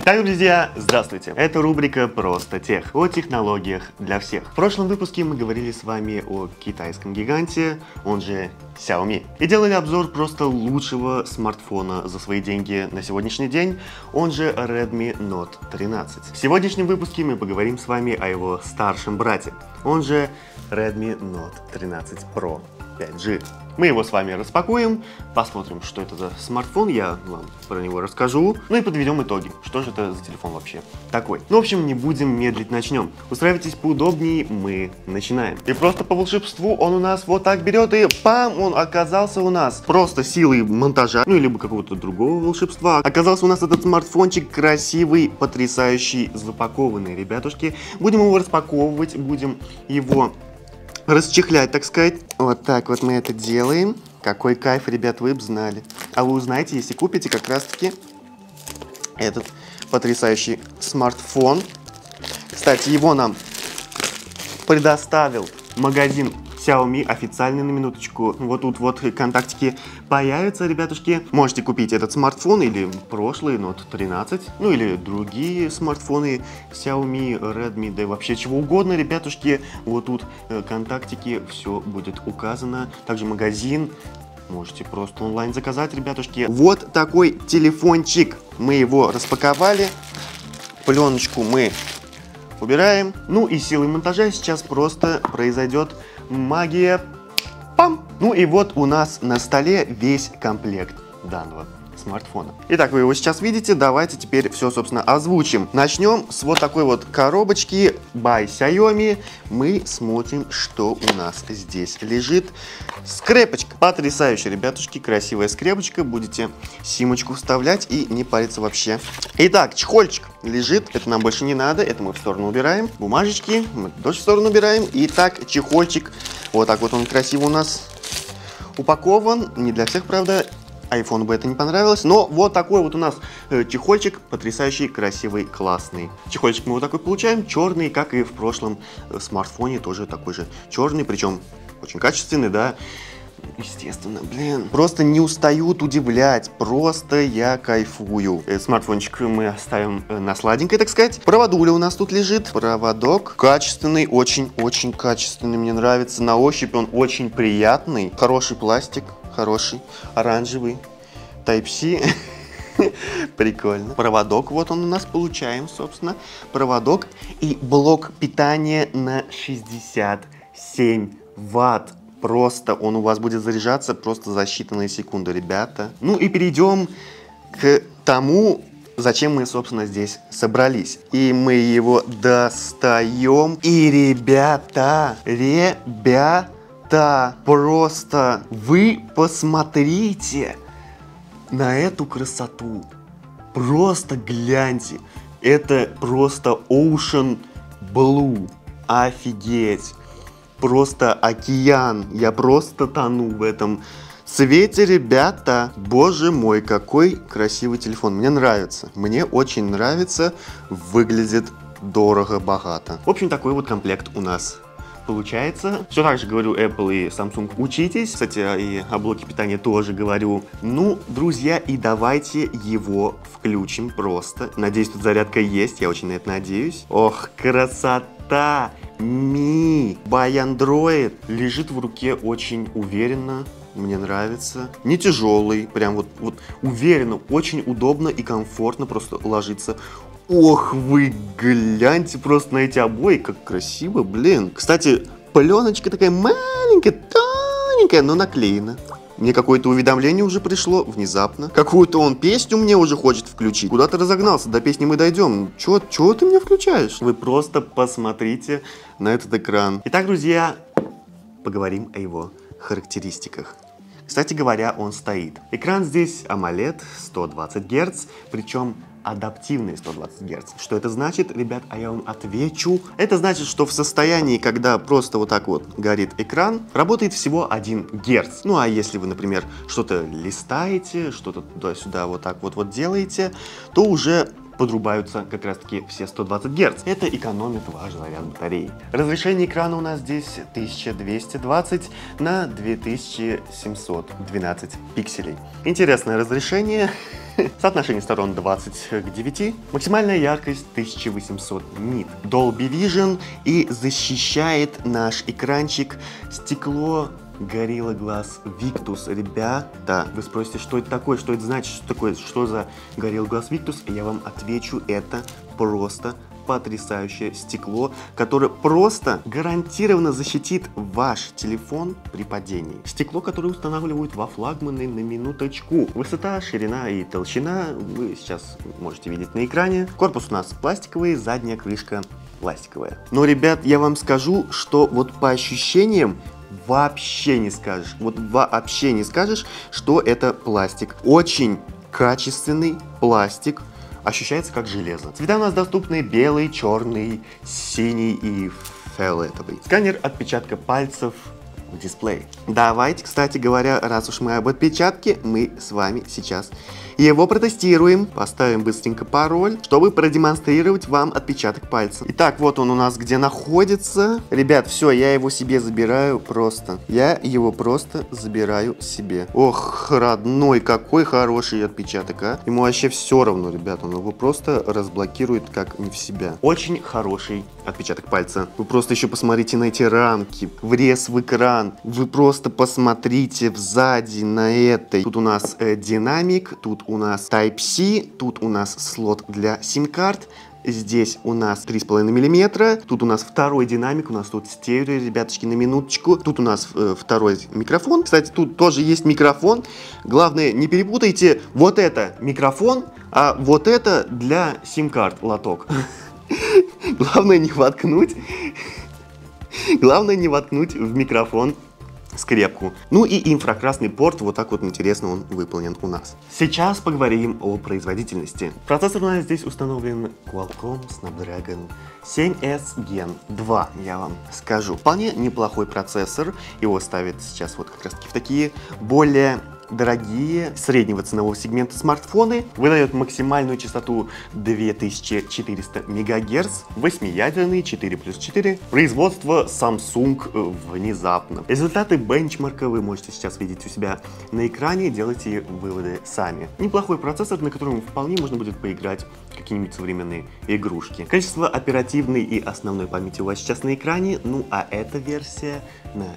Итак, друзья, здравствуйте. Это рубрика «Просто тех» о технологиях для всех. В прошлом выпуске мы говорили с вами о китайском гиганте, он же Xiaomi. И делали обзор просто лучшего смартфона за свои деньги на сегодняшний день, он же Redmi Note 13. В сегодняшнем выпуске мы поговорим с вами о его старшем брате, он же Redmi Note 13 Pro 5G. Мы его с вами распакуем, посмотрим, что это за смартфон, я вам про него расскажу, ну и подведем итоги, что же это за телефон вообще такой. Ну, в общем, не будем медлить, начнем. Устраивайтесь поудобнее, мы начинаем. И просто по волшебству он у нас вот так берет и пам, он оказался у нас. Просто силой монтажа, ну, либо какого-то другого волшебства. Оказался у нас этот смартфончик красивый, потрясающий, запакованный, ребятушки. Будем его распаковывать, будем его расчехлять, так сказать. Вот так вот мы это делаем. Какой кайф, ребят, вы бы знали. А вы узнаете, если купите как раз-таки этот потрясающий смартфон. Кстати, его нам предоставил магазин Xiaomi, официальный, на минуточку. Вот тут вот контактики появятся, ребятушки. Можете купить этот смартфон или прошлый Note 13, ну или другие смартфоны Xiaomi, Redmi, да и вообще чего угодно, ребятушки. Вот тут контактики, все будет указано. Также магазин. Можете просто онлайн заказать, ребятушки. Вот такой телефончик. Мы его распаковали. Пленочку мы убираем. Ну и силой монтажа сейчас просто произойдет магия. Пам! Ну и вот у нас на столе весь комплект данного смартфона. Итак, вы его сейчас видите. Давайте теперь все, собственно, озвучим. Начнем с вот такой вот коробочки by Xiaomi. Мы смотрим, что у нас здесь лежит. Скрепочка. Потрясающая, ребятушки. Красивая скрепочка. Будете симочку вставлять и не париться вообще. Итак, чехольчик лежит. Это нам больше не надо. Это мы в сторону убираем. Бумажечки мы тоже в сторону убираем. Итак, чехольчик. Вот так вот он красиво у нас упакован. Не для всех, правда. Айфону бы это не понравилось, но вот такой вот у нас чехольчик, потрясающий, красивый, классный. Чехольчик мы вот такой получаем, черный, как и в прошлом смартфоне, тоже такой же черный, причем очень качественный, да. Естественно, блин, просто не устают удивлять, просто я кайфую. Смартфончик мы оставим на сладенькой, так сказать. Проводуля у нас тут лежит, проводок качественный, очень-очень качественный, мне нравится. На ощупь он очень приятный, хороший пластик. Хороший, оранжевый, Type-C. Прикольно. Проводок вот он у нас получаем, собственно. Проводок и блок питания на 67 ватт. Просто он у вас будет заряжаться просто за считанные секунды, ребята. Ну и перейдем к тому, зачем мы, собственно, здесь собрались. И мы его достаем. И, ребята, просто вы посмотрите на эту красоту. Просто гляньте. Это просто Ocean Blue. Офигеть. Просто океан. Я просто тону в этом цвете, ребята. Боже мой, какой красивый телефон. Мне нравится. Мне очень нравится. Выглядит дорого-богато. В общем, такой вот комплект у нас получается. Все так же говорю, Apple и Samsung, учитесь. Кстати, и о блоке питания тоже говорю. Ну, друзья, и давайте его включим просто. Надеюсь, тут зарядка есть, я очень на это надеюсь. Ох, красота! Mi by Android лежит в руке очень уверенно. Мне нравится. Не тяжелый, прям вот уверенно, очень удобно и комфортно просто ложится. Ох, вы гляньте просто на эти обои, как красиво, блин. Кстати, пленочка такая маленькая, тоненькая, но наклеена. Мне какое-то уведомление уже пришло внезапно. Какую-то он песню мне уже хочет включить. Куда ты разогнался? До песни мы дойдем. Чего ты мне включаешь? Вы просто посмотрите на этот экран. Итак, друзья, поговорим о его характеристиках. Кстати говоря, он стоит. Экран здесь AMOLED 120 Гц, причем адаптивные 120 Гц. Что это значит, ребят, а я вам отвечу. Это значит, что в состоянии, когда просто вот так вот горит экран, работает всего 1 Гц. Ну а если вы, например, что-то листаете, что-то туда-сюда вот так вот делаете, то уже подрубаются как раз таки все 120 Гц. Это экономит ваш заряд батареи. Разрешение экрана у нас здесь 1220 на 2712 пикселей. Интересное разрешение. Соотношение сторон 20 к 9. Максимальная яркость 1800 нит. Dolby Vision и защищает наш экранчик стекло Gorilla Glass Victus. Ребята, вы спросите, что это такое, что это значит, что такое, что за Gorilla Glass Victus? Я вам отвечу, это просто потрясающее стекло, которое просто гарантированно защитит ваш телефон при падении. Стекло, которое устанавливают во флагманы, на минуточку. Высота, ширина и толщина вы сейчас можете видеть на экране. Корпус у нас пластиковый, задняя крышка пластиковая. Но, ребят, я вам скажу, что вот по ощущениям вообще не скажешь, что это пластик. Очень качественный пластик. Ощущается как железо. Цвета у нас доступны: белый, черный, синий и фиолетовый. Сканер отпечатка пальцев в дисплее. Давайте, кстати говоря, раз уж мы об отпечатке, мы с вами сейчас его протестируем. Поставим быстренько пароль, чтобы продемонстрировать вам отпечаток пальца. Итак, вот он у нас где находится. Ребят, все, я его себе забираю просто. Я его просто забираю себе. Ох, родной, какой хороший отпечаток, а. Ему вообще все равно, ребят, он его просто разблокирует как не в себя. Очень хороший отпечаток пальца. Вы просто еще посмотрите на эти рамки, врез в экран. Вы просто посмотрите сзади на это. Тут у нас динамик, тут у нас Type-C, тут у нас слот для сим-карт. Здесь у нас 3,5 мм, тут у нас второй динамик, у нас тут стерео, ребяточки, на минуточку. Тут у нас второй микрофон. Кстати, тут тоже есть микрофон. Главное, не перепутайте, вот это микрофон, а вот это для сим-карт лоток. Главное не воткнуть в микрофон скрепку. Ну и инфракрасный порт, вот так вот интересно он выполнен у нас. Сейчас поговорим о производительности. Процессор у нас здесь установлен Qualcomm Snapdragon 7S Gen 2, я вам скажу. Вполне неплохой процессор, его ставят сейчас вот как раз таки в такие более дорогие среднего ценового сегмента смартфоны. Выдает максимальную частоту 2400 МГц, 8-ядерный 4+4, производство Samsung внезапно. Результаты бенчмарка вы можете сейчас видеть у себя на экране, делайте выводы сами. Неплохой процессор, на котором вполне можно будет поиграть какие-нибудь современные игрушки. Количество оперативной и основной памяти у вас сейчас на экране, ну а эта версия на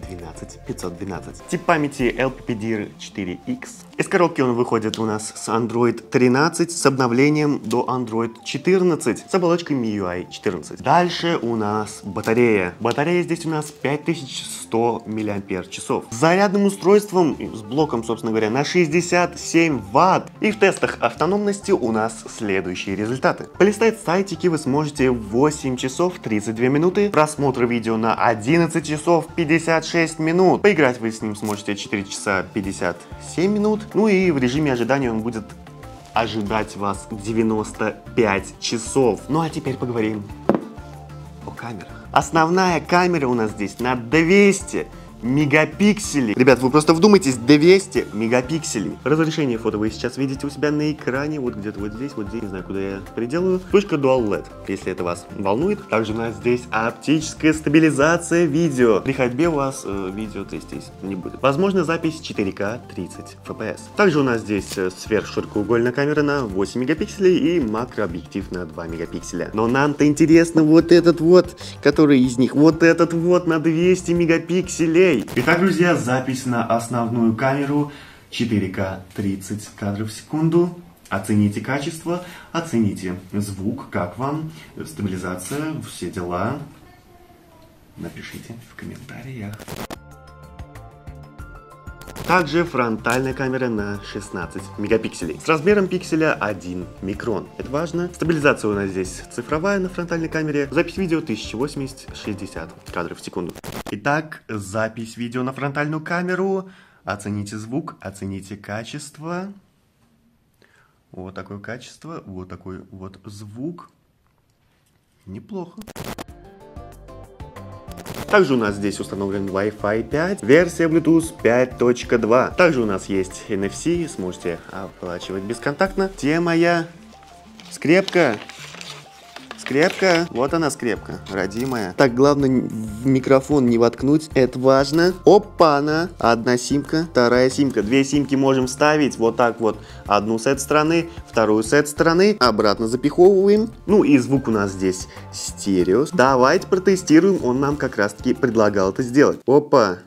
12512. Тип памяти LPDDR4X. Из коробки он выходит у нас с Android 13 с обновлением до Android 14 с оболочкой MIUI 14. Дальше у нас батарея. Батарея здесь у нас 5100 мАч. С зарядным устройством, с блоком, собственно говоря, на 67 Вт. И в тестах автономности у нас следующие результаты. Полистать сайтики вы сможете 8 часов 32 минуты. Просмотр видео на 11 часов 56 минут. Поиграть вы с ним сможете 4 часа 57 минут. Ну и в режиме ожидания он будет ожидать вас 95 часов. Ну а теперь поговорим о камерах. Основная камера у нас здесь на 200 мегапикселей. Ребят, вы просто вдумайтесь, 200 мегапикселей. Разрешение фото вы сейчас видите у себя на экране, вот где-то вот здесь, не знаю, куда я приделаю. Вспышка Dual LED, если это вас волнует. Также у нас здесь оптическая стабилизация видео. При ходьбе у вас видео трястись не будет. Возможно, запись 4К 30 FPS. Также у нас здесь сверхширокоугольная камера на 8 мегапикселей и макрообъектив на 2 мегапикселя. Но нам-то интересно вот этот вот, который из них, вот этот вот на 200 мегапикселей. Итак, друзья, запись на основную камеру 4К 30 кадров в секунду. Оцените качество, оцените звук, как вам, стабилизация, все дела. Напишите в комментариях. Также фронтальная камера на 16 мегапикселей с размером пикселя 1 микрон. Это важно. Стабилизация у нас здесь цифровая на фронтальной камере. Запись видео 1080-60 кадров в секунду. Итак, запись видео на фронтальную камеру. Оцените звук, оцените качество. Вот такое качество, вот такой вот звук. Неплохо. Также у нас здесь установлен Wi-Fi 5, версия Bluetooth 5.2. Также у нас есть NFC, сможете оплачивать бесконтактно. Где моя Скрепка. Скрепка. Вот она, скрепка, родимая. Так, главное в микрофон не воткнуть. Это важно. Опа-на. Одна симка, вторая симка. Две симки можем вставить вот так вот. Одну с этой стороны, вторую с этой стороны. Обратно запиховываем. Ну и звук у нас здесь стерео. Давайте протестируем. Он нам как раз-таки предлагал это сделать. Опа.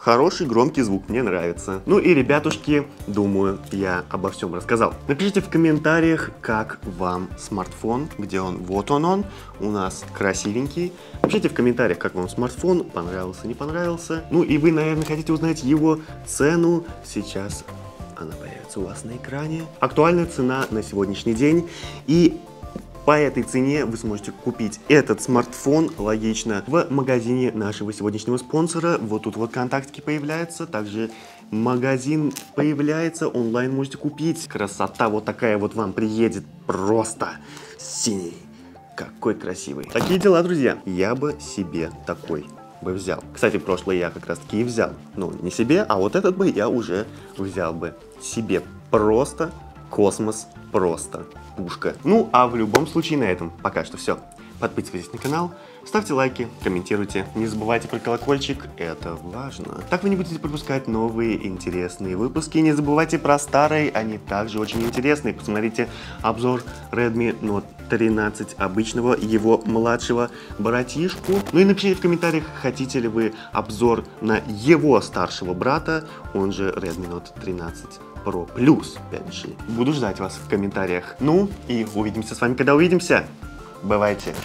Хороший громкий звук, мне нравится. Ну и, ребятушки, думаю, я обо всем рассказал. Напишите в комментариях, как вам смартфон, где он, вот он, у нас красивенький. Напишите в комментариях, как вам смартфон, понравился, не понравился. Ну и вы, наверное, хотите узнать его цену. Сейчас она появится у вас на экране. Актуальная цена на сегодняшний день. И по этой цене вы сможете купить этот смартфон, логично, в магазине нашего сегодняшнего спонсора. Вот тут вот контактики появляются, также магазин появляется, онлайн можете купить. Красота вот такая вот вам приедет, просто синий. Какой красивый. Такие дела, друзья. Я бы себе такой бы взял. Кстати, прошлый я как раз таки и взял. Ну, не себе, а вот этот бы я уже взял бы себе. Просто космос, просто пушка. Ну, а в любом случае на этом пока что все. Подписывайтесь на канал, ставьте лайки, комментируйте. Не забывайте про колокольчик, это важно. Так вы не будете пропускать новые интересные выпуски. Не забывайте про старые, они также очень интересные. Посмотрите обзор Redmi Note 13 обычного, его младшего братишку. Ну и напишите в комментариях, хотите ли вы обзор на его старшего брата, он же Redmi Note 13 Pro Plus 5G. Буду ждать вас в комментариях. Ну и увидимся с вами, когда увидимся. Бывайте.